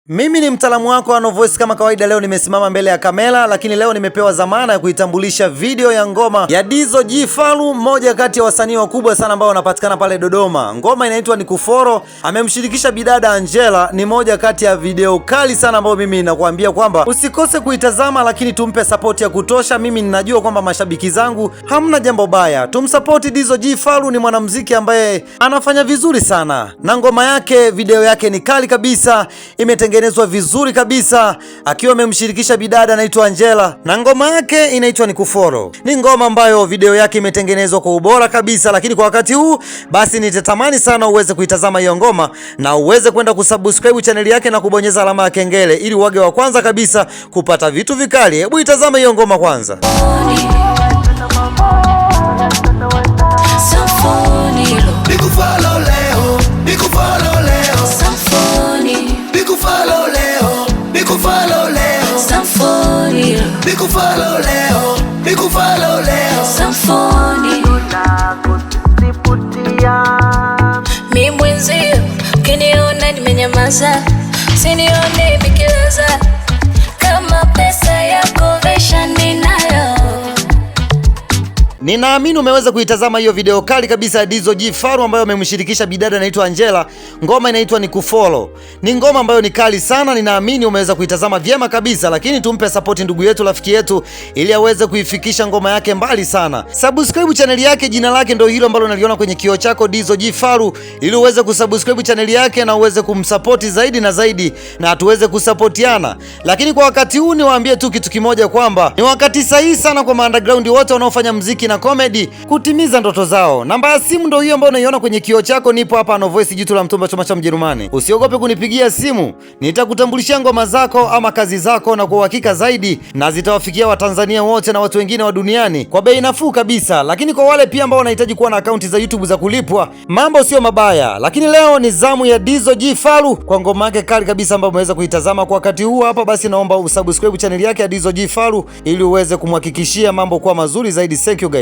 Mimi ni mtaalamu wako wa Voice kama kawaida. Leo nimesimama mbele ya kamera, lakini leo nimepewa dhamana ya kuitambulisha video ya ngoma ya Dizzo G Fallu, mmoja kati ya wasanii wakubwa sana ambao wanapatikana pale Dodoma. Ngoma inaitwa Nikufolo, amemshirikisha bidada Angela. Ni moja kati ya video kali sana ambayo mimi ninakuambia kwamba usikose kuitazama, lakini tumpe support ya kutosha. Mimi ninajua kwamba mashabiki zangu hamna jambo baya, tumsupport Dizzo G Fallu. Ni mwanamuziki ambaye anafanya vizuri sana na ngoma yake, video yake ni kali kabisa, imetengenezwa vizuri kabisa, akiwa amemshirikisha bidada anaitwa Angela, na ngoma yake inaitwa Nikufolo. Ni ngoma ambayo video yake imetengenezwa kwa ubora kabisa, lakini kwa wakati huu basi nitatamani sana uweze kuitazama hiyo ngoma na uweze kwenda kusubscribe channel yake na kubonyeza alama ya kengele ili uwage wa kwanza kabisa kupata vitu vikali. Hebu itazama hiyo ngoma kwanza. Mi mwenzio, ukiniona nimenyamaza, usinione nikilaza, kama pesa yako vesha ninayo. Ninaamini umeweza kuitazama hiyo video kali kabisa ya Dizzo G Fallu ambayo amemshirikisha bidada anaitwa Angela. Ngoma inaitwa Nikufolo. Ni ngoma ambayo ni kali sana, ninaamini umeweza kuitazama vyema kabisa, lakini tumpe support ndugu yetu, rafiki yetu, ili aweze kuifikisha ngoma yake mbali sana. Subscribe channel yake, jina lake ndio hilo ambalo unaliona kwenye kioo chako, Dizzo G Fallu, ili uweze kusubscribe channel yake na uweze kumsupport zaidi na zaidi na tuweze kusapotiana. Lakini kwa wakati huu niwaambie tu kitu kimoja, kwamba ni wakati sahihi sana kwa underground wote wanaofanya muziki na comedy kutimiza ndoto zao. Namba ya simu ndio hiyo ambayo unaiona kwenye kioo chako. Nipo hapa na Voice, jitu la mtumba, choma cha Mjerumani. Usiogope kunipigia simu, nitakutambulishia ngoma zako ama kazi zako na kwa uhakika zaidi, na zitawafikia Watanzania wote na watu wengine wa duniani kwa bei nafuu kabisa. Lakini kwa wale pia ambao wanahitaji kuwa na akaunti za YouTube za kulipwa, mambo sio mabaya. Lakini leo ni zamu ya Dizzo G Fallu kwa ngoma yake kali kabisa ambayo umeweza kuitazama kwa wakati huu hapa. Basi naomba usubscribe channel yake ya Dizzo G Fallu ili uweze kumhakikishia mambo kuwa mazuri zaidi. Thank you guys.